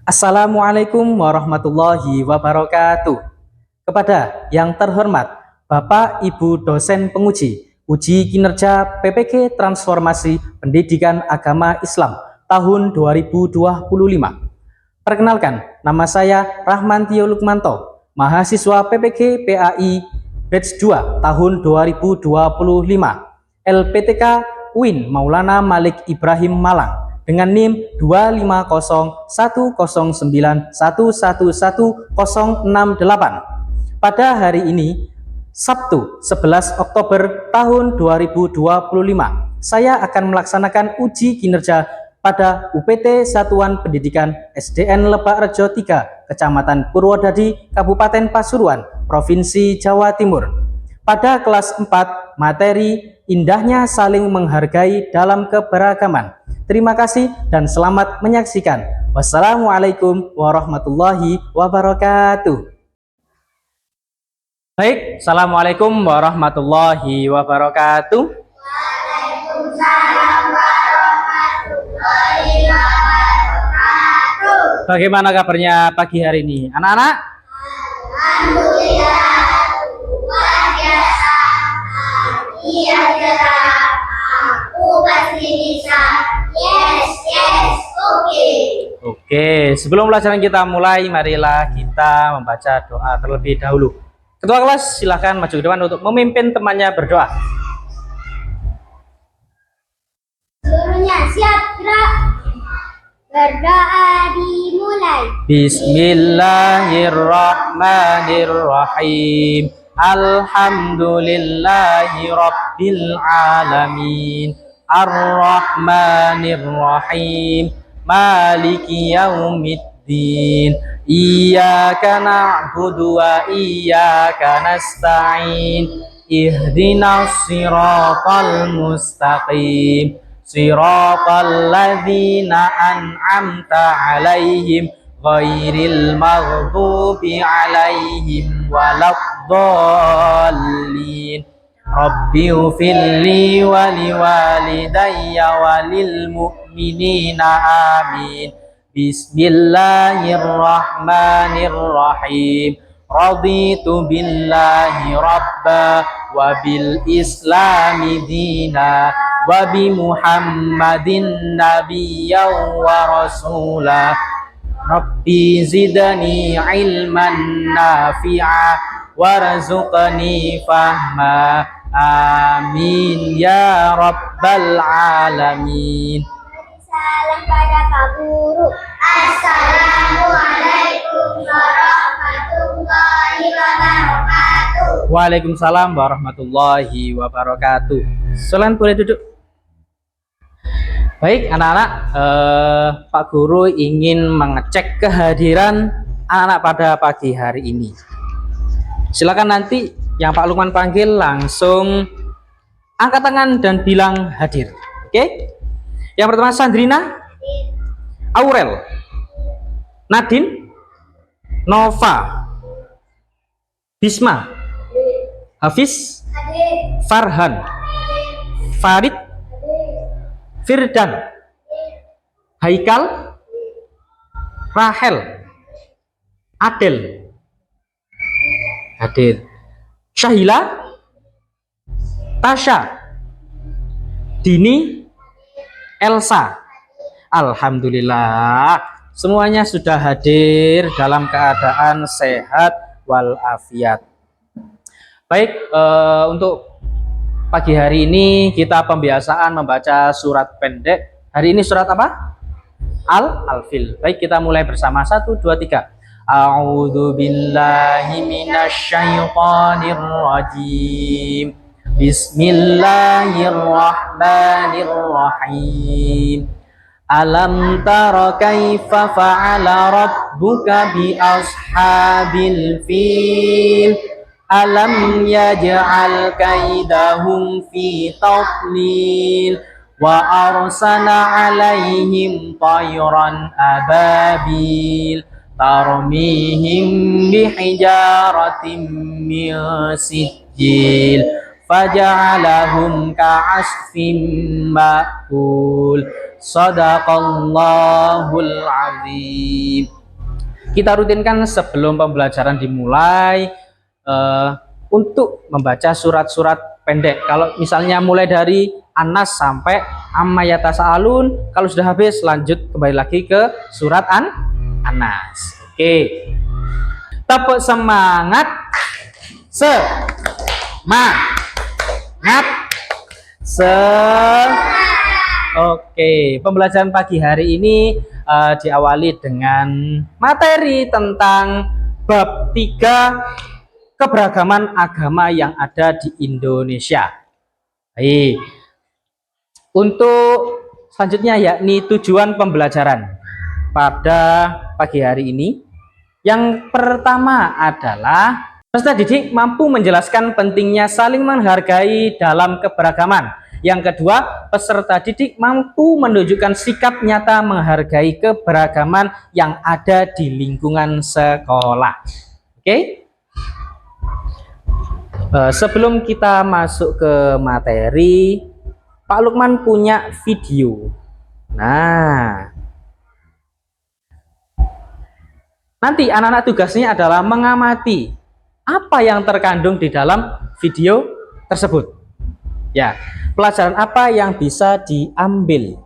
Assalamualaikum warahmatullahi wabarakatuh. Kepada yang terhormat Bapak Ibu dosen penguji uji kinerja PPG Transformasi Pendidikan Agama Islam tahun 2025. Perkenalkan, nama saya Rahmantio Lukmanto, mahasiswa PPG PAI batch 2 tahun 2025, LPTK UIN Maulana Malik Ibrahim Malang dengan NIM 2501091111068. Pada hari ini, Sabtu 11 Oktober tahun 2025, saya akan melaksanakan uji kinerja pada UPT Satuan Pendidikan SDN Lebak Rejo 3, Kecamatan Purwodadi, Kabupaten Pasuruan, Provinsi Jawa Timur. Pada kelas 4, materi indahnya saling menghargai dalam keberagaman. Terima kasih dan selamat menyaksikan. Wassalamualaikum warahmatullahi wabarakatuh. Baik, Assalamualaikum warahmatullahi wabarakatuh. Waalaikumsalam warahmatullahi wabarakatuh. Bagaimana kabarnya pagi hari ini, anak-anak? Alhamdulillah, luar biasa. Iya, aku pasti bisa. Yes, oke. Oke, sebelum pelajaran kita mulai, marilah kita membaca doa terlebih dahulu. Ketua kelas, silahkan maju ke depan untuk memimpin temannya berdoa. Seluruhnya siap, gerak. Berdoa dimulai. Bismillahirrahmanirrahim. Alhamdulillahi rabbil alamin. Ar-Rahmanir-Rahim. Maliki yaumiddin. Iyyaka na'budu wa iyyaka nasta'in. Ihdinas siratal mustaqim. Siratal ladzina an'amta 'alaihim ghairil maghdubi 'alaihim waladdallin. Rabbi ufilli wa liwalidayya walil mu'minina amin. Bismillahirrahmanirrahim. Raditu billahi rabba wa bil islami dina wa bi muhammadin nabiyyan wa rasulah. Rabbi zidni ilman nafi'a warzuqni fahma. Amin ya rabbal alamin. Salam pada Pak Guru. Assalamualaikum warahmatullahi wabarakatuh. Waalaikumsalam warahmatullahi wabarakatuh. Silakan boleh duduk. Baik anak-anak, Pak Guru ingin mengecek kehadiran anak-anak pada pagi hari ini. Silakan nanti yang Pak Lukman panggil langsung angkat tangan dan bilang hadir. Oke? Yang pertama Sandrina, Aurel, Nadine, Nova, Bisma, Hafiz, Farhan, Farid, Firdan, Haikal, Rahel, Adel, hadir. Syahila, Tasha, Dini, Elsa. Alhamdulillah semuanya sudah hadir dalam keadaan sehat walafiat. Baik, untuk pagi hari ini kita pembiasaan membaca surat pendek. Hari ini surat apa? Al-Fil. Baik, kita mulai bersama. 1, 2, 3. A'udzu billahi minasyaitonir rajim. Bismillahirrahmanirrahim. Alam tara kaifa fa'ala rabbuka bi ashabil fil. Alam yaj'al kaidahum fi tadlil wa arsala 'alaihim tayran ababil tarmihim bihijaratin min sijil faja'alahum ka'asfin ma'kul. Shadaqallahul azim. Kita rutinkan sebelum pembelajaran dimulai untuk membaca surat-surat pendek. Kalau misalnya mulai dari Anas sampai Amma yatasaalun, kalau sudah habis lanjut kembali lagi ke surat Anas. Oke. Tepuk semangat. Oke, pembelajaran pagi hari ini diawali dengan materi tentang bab 3 keberagaman agama yang ada di Indonesia. Baik. Untuk selanjutnya yakni tujuan pembelajaran pada pagi hari ini. Yang pertama adalah peserta didik mampu menjelaskan pentingnya saling menghargai dalam keberagaman. Yang kedua, peserta didik mampu menunjukkan sikap nyata menghargai keberagaman yang ada di lingkungan sekolah. Oke? Sebelum kita masuk ke materi, Pak Lukman punya video. Nah, nanti anak-anak tugasnya adalah mengamati apa yang terkandung di dalam video tersebut. Ya, pelajaran apa yang bisa diambil?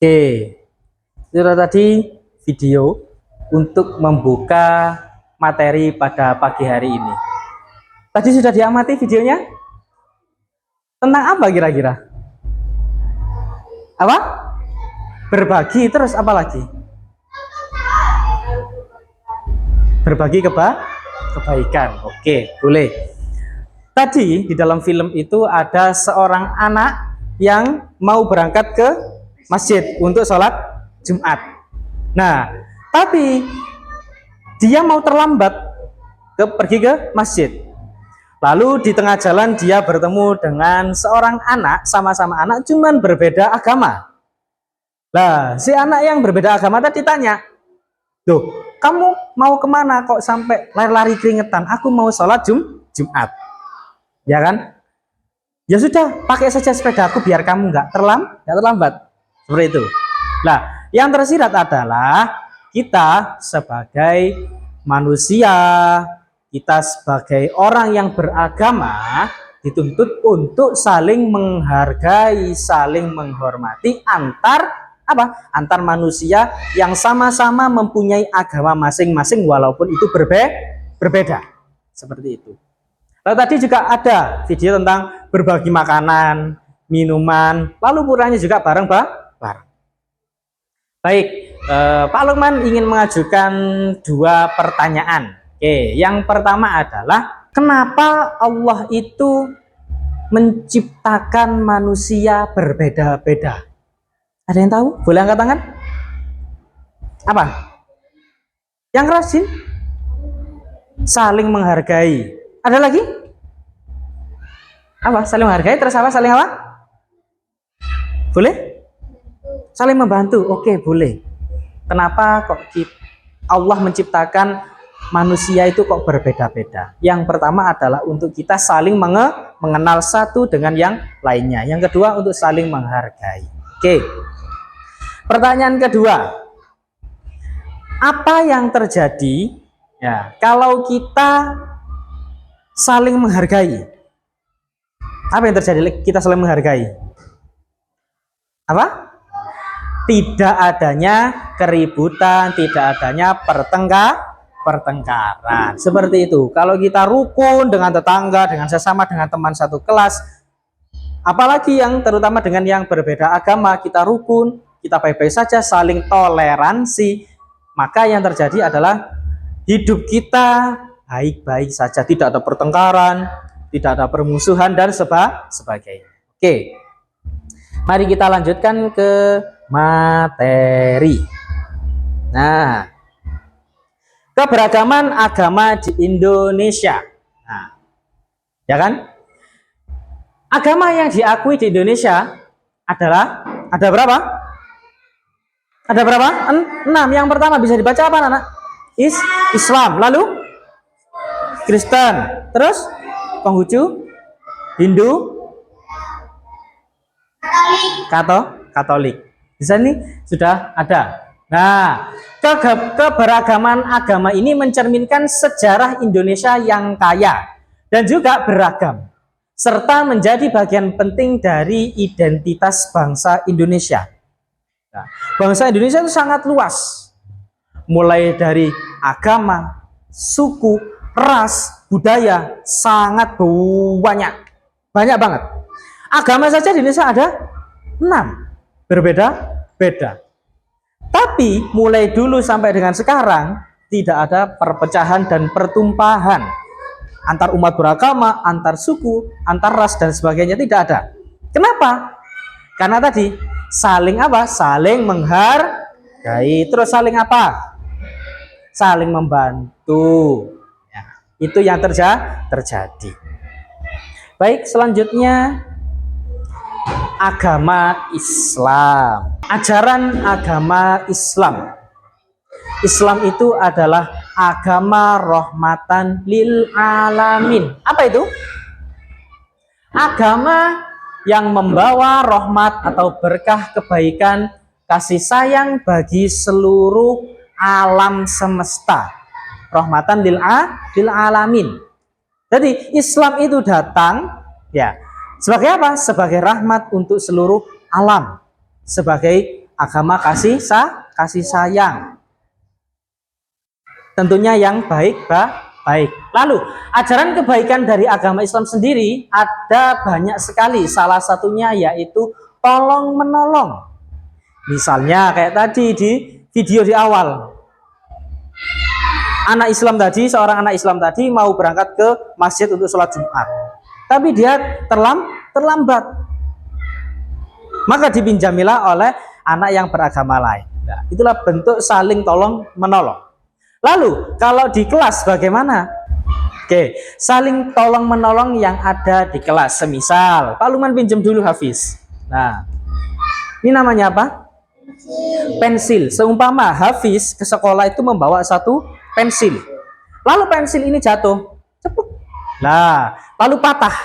Oke, itu tadi video untuk membuka materi pada pagi hari ini. Tadi sudah diamati videonya? Tentang apa kira-kira? Apa? Berbagi, terus apa lagi? Berbagi kebaikan. Oke, boleh. Tadi di dalam film itu ada seorang anak yang mau berangkat ke masjid untuk sholat Jumat. Nah, tapi dia mau terlambat pergi ke masjid. Lalu di tengah jalan dia bertemu dengan seorang anak, sama-sama anak, cuman berbeda agama. Nah, si anak yang berbeda agama tadi tanya, "Duh, kamu mau kemana kok sampai lari-lari keringetan? Aku mau sholat Jumat." Ya kan? Ya sudah, pakai saja sepedaku biar kamu nggak terlambat. Seperti itu. Nah, yang tersirat adalah kita sebagai manusia, kita sebagai orang yang beragama dituntut untuk saling menghargai, saling menghormati antar manusia yang sama-sama mempunyai agama masing-masing walaupun itu berbeda. Seperti itu. Lalu tadi juga ada video tentang berbagi makanan, minuman, lalu pulangnya juga bareng-bareng. Baik, Pak Lukman ingin mengajukan 2 pertanyaan. Oke, yang pertama adalah kenapa Allah itu menciptakan manusia berbeda-beda? Ada yang tahu? Boleh angkat tangan? Apa? Yang rajin? Saling menghargai. Ada lagi? Apa? Saling menghargai, terus apa? Saling apa? Boleh? Saling membantu. Oke, boleh. Kenapa kok Allah menciptakan manusia itu kok berbeda-beda? Yang pertama adalah untuk kita saling mengenal satu dengan yang lainnya. Yang kedua untuk saling menghargai. Oke. Pertanyaan kedua. Apa yang terjadi ya kalau kita saling menghargai? Apa yang terjadi kita saling menghargai? Apa? Tidak adanya keributan, tidak adanya pertengkaran. Seperti itu. Kalau kita rukun dengan tetangga, dengan sesama, dengan teman satu kelas, apalagi yang terutama dengan yang berbeda agama, kita rukun, kita baik-baik saja, saling toleransi, maka yang terjadi adalah hidup kita baik-baik saja, tidak ada pertengkaran, tidak ada permusuhan dan sebagainya. Oke, mari kita lanjutkan ke materi. Nah, keberagaman agama di Indonesia. Nah, ya kan? Agama yang diakui di Indonesia adalah ada berapa? Ada berapa? 6. Yang pertama bisa dibaca apa, anak? Islam, lalu Kristen, terus Konghucu, Hindu, Katolik. Di sini sudah ada. Nah, keberagaman agama ini mencerminkan sejarah Indonesia yang kaya dan juga beragam, serta menjadi bagian penting dari identitas bangsa Indonesia. Nah, bangsa Indonesia itu sangat luas, mulai dari agama, suku, ras, budaya, sangat banyak banget. Agama saja di Indonesia ada 6, berbeda-beda. Tapi mulai dulu sampai dengan sekarang tidak ada perpecahan dan pertumpahan antar umat beragama, antar suku, antar ras dan sebagainya, tidak ada. Kenapa? Karena tadi saling apa? Saling menghargai, terus saling apa? Saling membantu. Ya, itu yang terjadi. Baik, selanjutnya agama Islam. Ajaran agama Islam. Islam itu adalah agama rahmatan lil alamin. Apa itu? Agama yang membawa rahmat atau berkah kebaikan, kasih sayang bagi seluruh alam semesta. Rahmatan lil alamin. Jadi Islam itu datang ya sebagai apa? Sebagai rahmat untuk seluruh alam. Sebagai agama kasih sayang. Tentunya yang baik. Lalu, ajaran kebaikan dari agama Islam sendiri ada banyak sekali. Salah satunya yaitu tolong menolong. Misalnya kayak tadi di video di awal. Seorang anak Islam tadi mau berangkat ke masjid untuk sholat Jumat. Tapi dia terlambat. Maka dipinjamilah oleh anak yang beragama lain. Nah, itulah bentuk saling tolong menolong. Lalu kalau di kelas bagaimana? Oke, saling tolong menolong yang ada di kelas. Semisal Pak Lukman pinjam dulu Hafiz. Nah, ini namanya apa? Pensil. Seumpama Hafiz ke sekolah itu membawa satu pensil. Lalu pensil ini jatuh. Cepuk. Nah, lalu patah.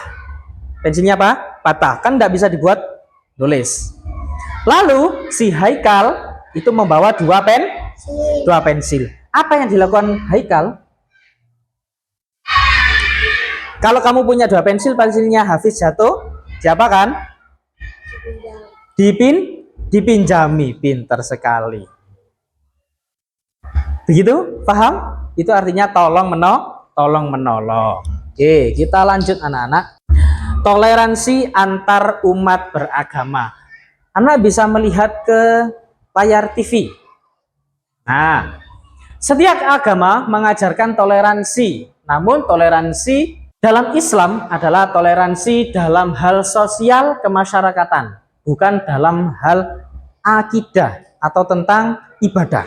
Pensilnya apa? Patah. Kan tidak bisa dibuat nulis. Lalu si Haikal itu membawa dua pensil. Apa yang dilakukan Haikal? Kalau kamu punya dua pensil, pensilnya Hafiz jatuh, diapakan? Dipinjami. Pintar sekali. Begitu? Paham? Itu artinya tolong menolong. Oke, kita lanjut anak-anak. Toleransi antar umat beragama. Anak bisa melihat ke layar TV. Nah, setiap agama mengajarkan toleransi. Namun toleransi dalam Islam adalah toleransi dalam hal sosial kemasyarakatan, bukan dalam hal akidah atau tentang ibadah.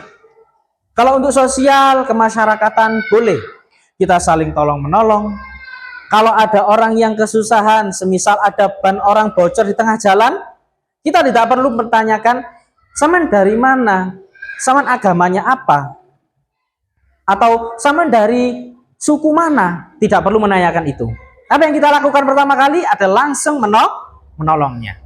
Kalau untuk sosial kemasyarakatan boleh kita saling tolong menolong. Kalau ada orang yang kesusahan, semisal ada ban orang bocor di tengah jalan, kita tidak perlu bertanyakan, "Saman dari mana? Saman agamanya apa? Atau saman dari suku mana?" Tidak perlu menanyakan itu. Apa yang kita lakukan pertama kali adalah langsung menolongnya.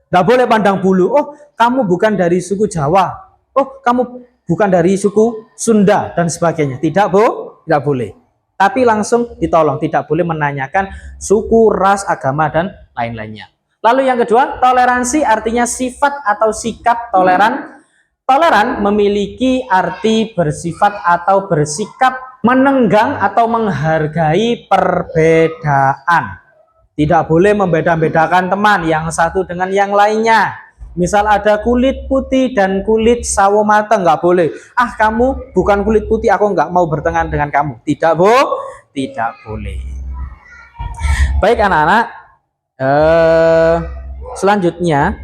Tidak boleh pandang bulu. "Oh, kamu bukan dari suku Jawa. Oh, kamu bukan dari suku Sunda," dan sebagainya. Tidak boleh. Tapi langsung ditolong. Tidak boleh menanyakan suku, ras, agama, dan lain-lainnya. Lalu yang kedua, toleransi artinya sifat atau sikap toleran. Toleran memiliki arti bersifat atau bersikap menenggang atau menghargai perbedaan. Tidak boleh membeda-bedakan teman yang satu dengan yang lainnya. Misal ada kulit putih dan kulit sawo mateng, nggak boleh. "Ah, kamu bukan kulit putih, aku nggak mau berteman dengan kamu." Tidak boleh. Baik anak-anak, selanjutnya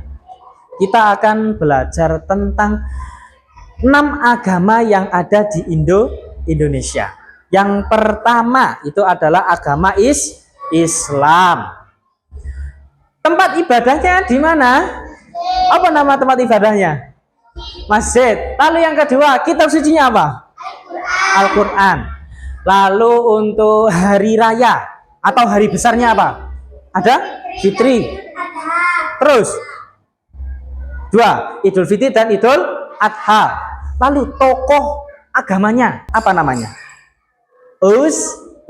kita akan belajar tentang 6 agama yang ada di Indonesia. Yang pertama itu adalah agama Islam. Tempat ibadahnya di mana? Apa nama tempat ibadahnya? Masjid. Lalu yang kedua, kitab sucinya apa? Al-Quran. Lalu untuk hari raya atau hari besarnya apa? Ada? Fitri. Terus 2, Idul Fitri dan Idul Adha. Lalu tokoh agamanya apa namanya?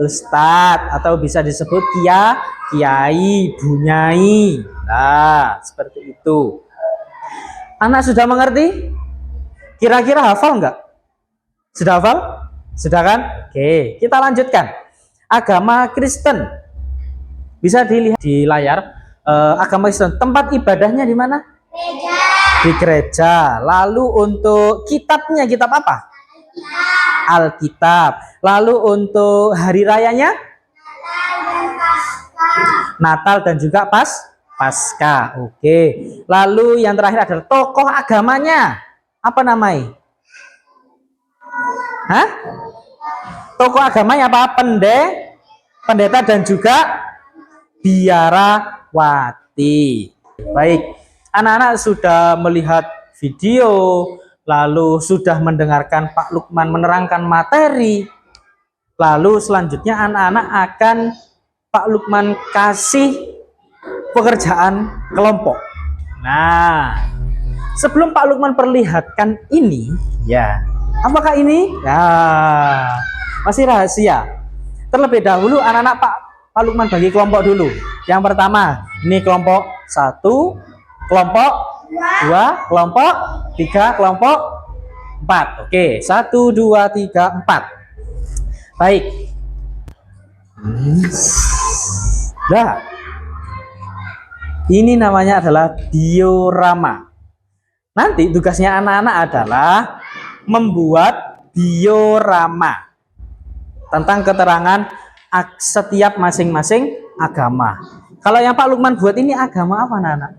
Ustadz, atau bisa disebut kiai, bunyai. Nah, seperti itu. Anak sudah mengerti? Kira-kira hafal enggak? Sudah hafal? Sudah kan? Oke, kita lanjutkan. Agama Kristen. Bisa dilihat di layar. Agama Kristen. Tempat ibadahnya di mana? Gereja. Di gereja. Lalu untuk kitabnya, kitab apa? Alkitab. Lalu untuk hari rayanya? Natal dan juga Paskah. Oke. Lalu yang terakhir adalah tokoh agamanya. Apa namanya? Hah? Tokoh agamanya apa? Pendeta dan juga biarawati. Baik. Anak-anak sudah melihat video, lalu sudah mendengarkan Pak Lukman menerangkan materi. Lalu selanjutnya anak-anak akan Pak Lukman kasih pekerjaan kelompok. Nah, sebelum Pak Lukman perlihatkan ini, ya, apakah ini? Ya, masih rahasia. Terlebih dahulu anak-anak Pak Lukman bagi kelompok dulu. Yang pertama, ini kelompok 1, kelompok 2 kelompok, 3 kelompok, 4. Oke, 1, 2, 3, 4. Baik. Nah, ini namanya adalah diorama. Nanti tugasnya anak-anak adalah membuat diorama tentang keterangan setiap masing-masing agama. Kalau yang Pak Lukman buat ini agama apa, anak-anak?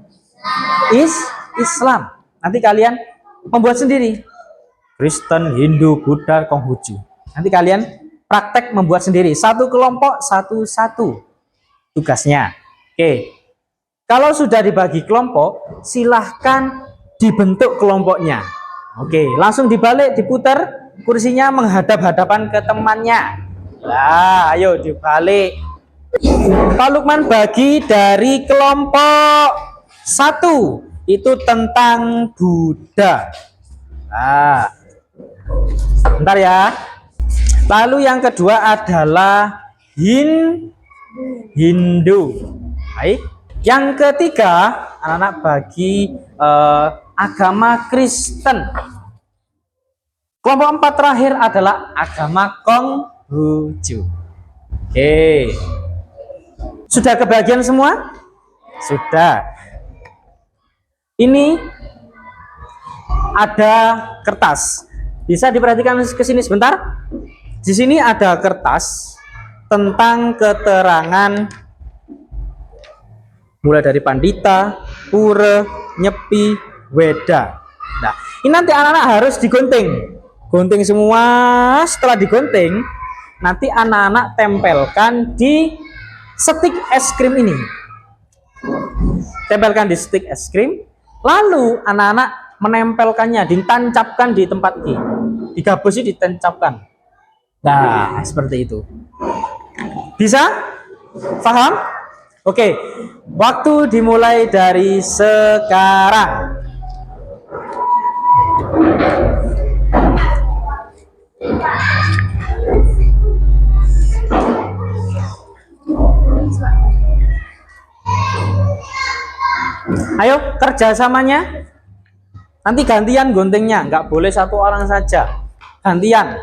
Islam. Nanti kalian membuat sendiri. Kristen, Hindu, Buddha, Konghucu. Nanti kalian praktek membuat sendiri. Satu kelompok, satu-satu tugasnya. Oke. Kalau sudah dibagi kelompok, silahkan dibentuk kelompoknya. Oke, langsung dibalik, diputar kursinya menghadap-hadapan ke temannya. Nah, ayo dibalik. Pak Lukman bagi dari kelompok 1 itu tentang Buddha. Nah, bentar ya. Lalu yang kedua adalah Hindu. Baik. Yang ketiga, anak-anak bagi agama Kristen. Kelompok 4 terakhir adalah agama Konghucu. Oke. Sudah kebagian semua? Sudah. Ini ada kertas. Bisa diperhatikan ke sini sebentar? Di sini ada kertas tentang keterangan mulai dari Pandita, Pura, Nyepi, Weda. Nah, ini nanti anak-anak harus digunting. Gunting semua. Setelah digunting, nanti anak-anak tempelkan di stik es krim ini. Tempelkan di stik es krim. Lalu anak-anak menempelkannya, ditancapkan di tempat ini. Digabusi, ditancapkan. Nah, seperti itu. Bisa? Paham? Oke. Waktu dimulai dari sekarang. Ayo kerjasamanya. Nanti gantian guntingnya, nggak boleh satu orang saja. Gantian.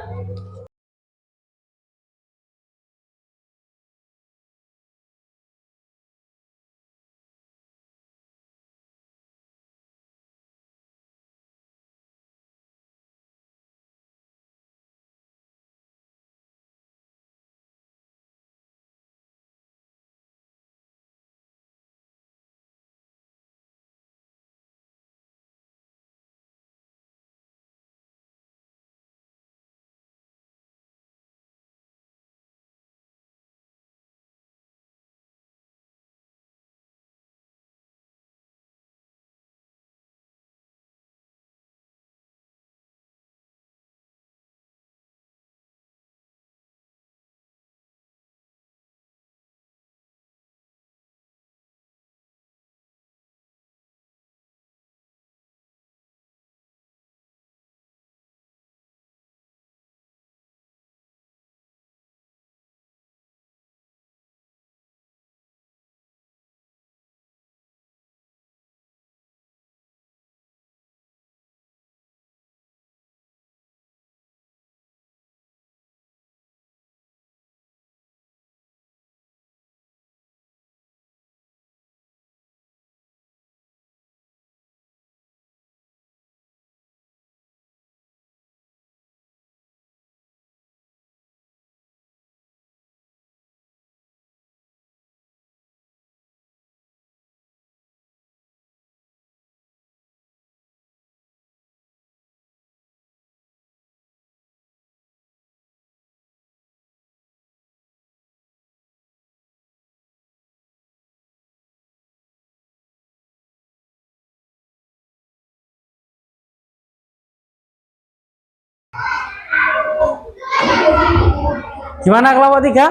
Gimana kelompok 3?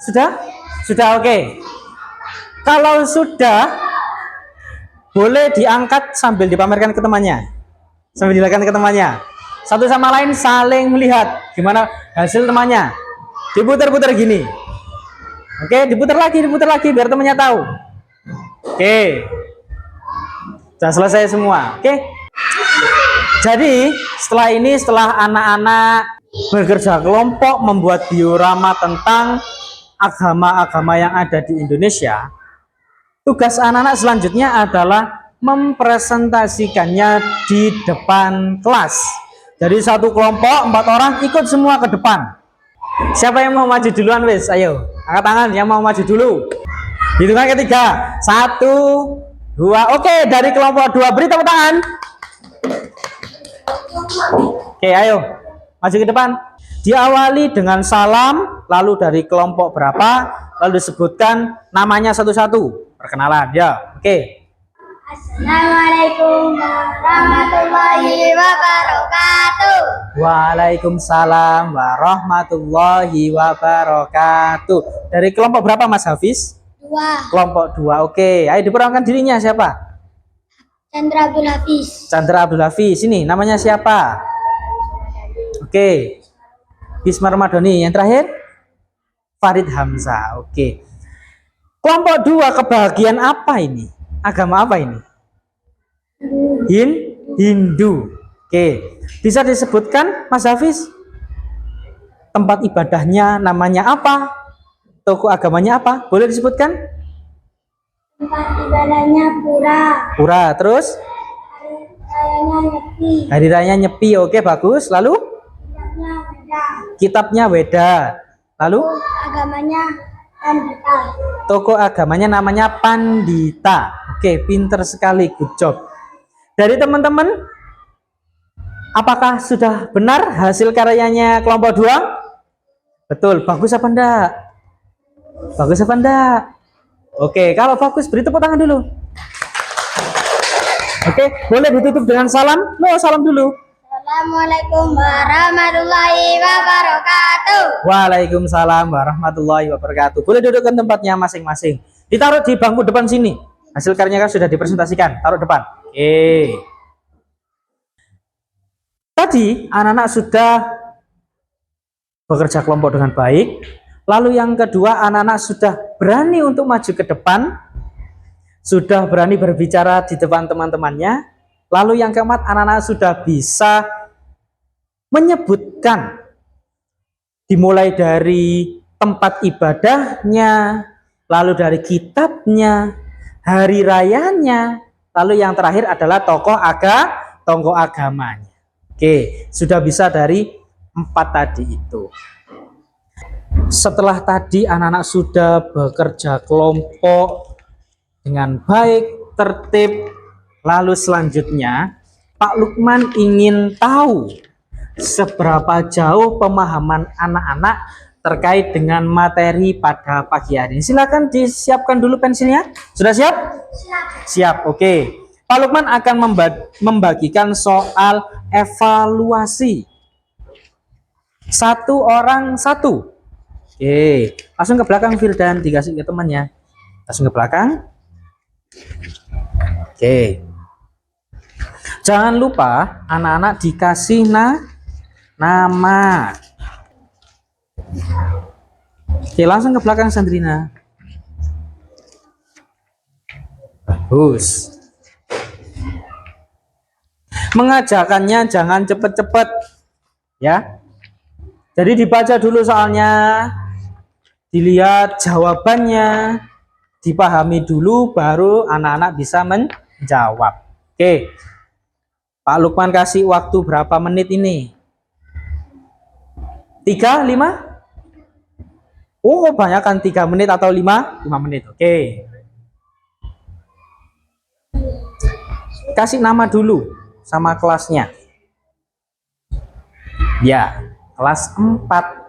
Sudah? Sudah, oke. Kalau sudah, boleh diangkat sambil dipamerkan ke temannya. Sambil dilakukan ke temannya. Satu sama lain saling melihat gimana hasil temannya. Diputar-putar gini. Oke, diputar lagi biar temannya tahu. Oke. Sudah selesai semua. Oke. Jadi setelah anak-anak bekerja kelompok membuat diorama tentang agama-agama yang ada di Indonesia, tugas anak-anak selanjutnya adalah mempresentasikannya di depan kelas. Jadi satu kelompok 4 orang ikut semua ke depan. Siapa yang mau maju duluan wes? Ayo, angkat tangan yang mau maju dulu. Hitungan ketiga, 1, 2. Oke, dari kelompok 2 beri tepuk tangan. Oke, ayo maju ke depan. Diawali dengan salam, lalu dari kelompok berapa, lalu disebutkan namanya satu-satu. Perkenalan, ya. Oke. Assalamualaikum warahmatullahi wabarakatuh. Waalaikumsalam warahmatullahi wabarakatuh. Dari kelompok berapa Mas Hafiz? 2. Kelompok 2. Oke, ayo diperkenalkan dirinya siapa? Chandra Abdul Hafiz. Chandra Abdul Hafiz. Ini namanya siapa? Oke. Bisma Ramadhani. Yang terakhir? Farid Hamzah. Oke. Kelompok 2 kebahagiaan apa ini? Agama apa ini? Hindu. Oke. Bisa disebutkan Mas Hafiz? Tempat ibadahnya namanya apa? Tokoh agamanya apa? Boleh disebutkan? Tempat ibadahnya pura. Pura. Terus? Rayanya Nyepi. Hari raya Nyepi. Oke, bagus. Lalu? Kitabnya Weda. Kitabnya Weda. Lalu? Agamanya Pandita. Tokoh agamanya namanya Pandita. Oke, pinter sekali. Good job. Dari teman-teman, apakah sudah benar hasil karyanya kelompok 2? Betul. Bagus apa enggak? Bagus apa enggak? Oke, kalau bagus beri tepuk tangan dulu. Oke, boleh ditutup dengan salam. Salam dulu. Assalamualaikum warahmatullahi wabarakatuh. Waalaikumsalam warahmatullahi wabarakatuh. Boleh dudukkan tempatnya masing-masing. Ditaruh di bangku depan sini. Hasil karyanya kan sudah dipresentasikan. Taruh depan. Oke. Tadi anak-anak sudah bekerja kelompok dengan baik. Lalu yang kedua, anak-anak sudah berani untuk maju ke depan. Sudah berani berbicara di depan teman-temannya. Lalu yang keempat, anak-anak sudah bisa menyebutkan dimulai dari tempat ibadahnya, lalu dari kitabnya, hari rayanya, lalu yang terakhir adalah tokoh agamanya. Oke, sudah bisa dari 4 tadi itu. Setelah tadi anak-anak sudah bekerja kelompok dengan baik, tertib, lalu selanjutnya Pak Lukman ingin tahu seberapa jauh pemahaman anak-anak terkait dengan materi pada pagi hari ini. Silakan disiapkan dulu pensilnya. Sudah siap? Siap. Oke. Pak Lukman akan membagikan soal evaluasi. 1 orang 1. Oke, langsung ke belakang Firdan, dikasih ke temannya. Langsung ke belakang. Oke. Jangan lupa anak-anak dikasih nama. Oke, langsung ke belakang Sandrina. Bagus. Mengajarkannya jangan cepet-cepet, ya. Jadi dibaca dulu soalnya, dilihat jawabannya, dipahami dulu, baru anak-anak bisa menjawab. Oke, Pak Lukman kasih waktu berapa menit ini? 3, 5? Oh, kebanyakan 3 menit atau 5 menit. Oke. Kasih nama dulu sama kelasnya. Ya, kelas 4.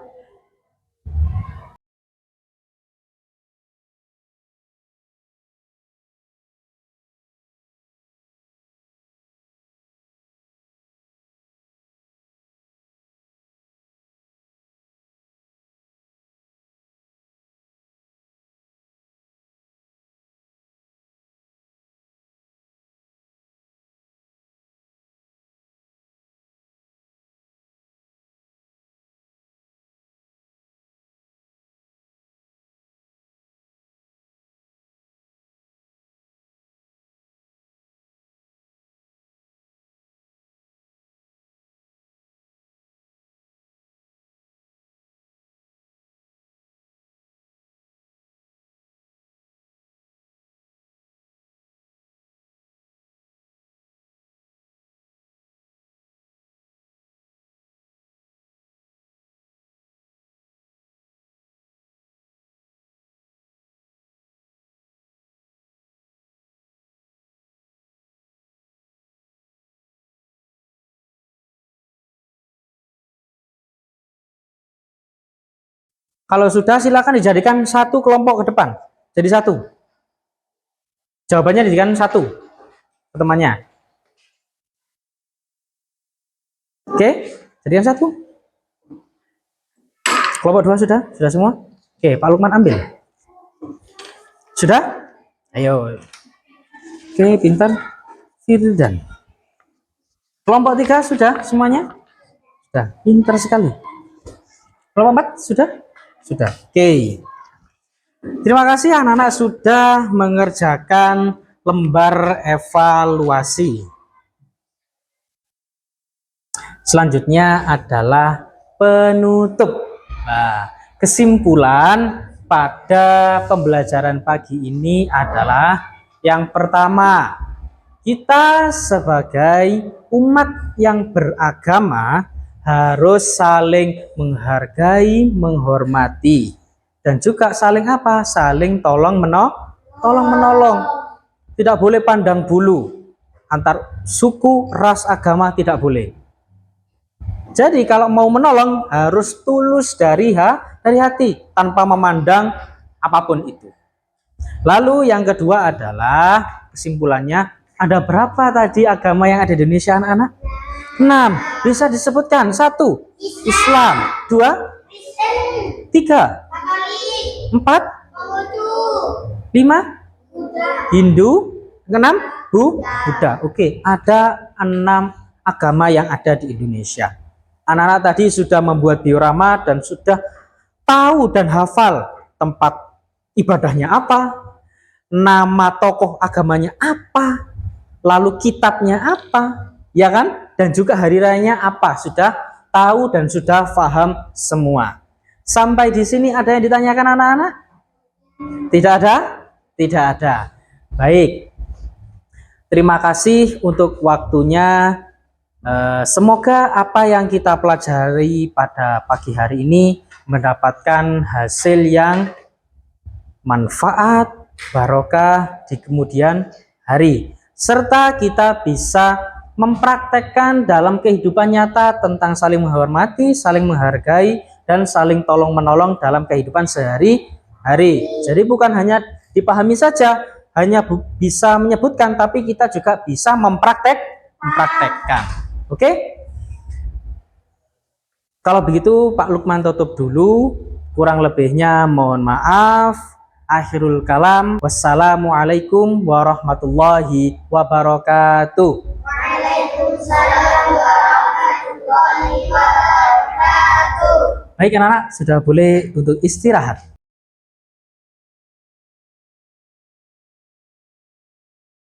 Kalau sudah silakan dijadikan satu kelompok ke depan. Jadi satu. Jawabannya dijadikan satu temannya. Oke, jadikan satu. Kelompok dua sudah? Sudah semua? Oke, Pak Lukman ambil. Sudah? Ayo. Oke, pintar. Firdan. Kelompok tiga sudah semuanya? Sudah, pintar sekali. Kelompok empat sudah? Sudah. Oke. Terima kasih anak-anak sudah mengerjakan lembar evaluasi. Selanjutnya adalah penutup. Nah, kesimpulan pada pembelajaran pagi ini adalah yang pertama, kita sebagai umat yang beragama harus saling menghargai, menghormati, dan juga saling apa? Saling tolong menolong. Tidak boleh pandang bulu antar suku, ras, agama, tidak boleh. Jadi kalau mau menolong harus tulus dari hati tanpa memandang apapun itu. Lalu yang kedua adalah kesimpulannya, ada berapa tadi agama yang ada di Indonesia anak-anak? 6. Bisa disebutkan? 1. Islam. 2. 3. 4. 5. Hindu. 6. Buddha. Oke, ada 6 agama yang ada di Indonesia. Anak-anak tadi sudah membuat diorama dan sudah tahu dan hafal tempat ibadahnya apa, nama tokoh agamanya apa, lalu kitabnya apa, ya kan? Dan juga hari rayanya apa, sudah tahu dan sudah paham semua. Sampai di sini ada yang ditanyakan anak-anak? Tidak ada? Tidak ada. Baik. Terima kasih untuk waktunya. Semoga apa yang kita pelajari pada pagi hari ini mendapatkan hasil yang manfaat, barokah di kemudian hari, serta kita bisa mempraktekkan dalam kehidupan nyata tentang saling menghormati, saling menghargai, dan saling tolong menolong dalam kehidupan sehari-hari. Jadi bukan hanya dipahami saja, hanya bisa menyebutkan, tapi kita juga bisa mempraktekkan. Oke? Kalau begitu Pak Lukman tutup dulu. Kurang lebihnya mohon maaf. Akhirul kalam. Wassalamualaikum warahmatullahi wabarakatuh. Waalaikumsalam warahmatullahi wabarakatuh. Baik anak-anak, sudah boleh untuk istirahat.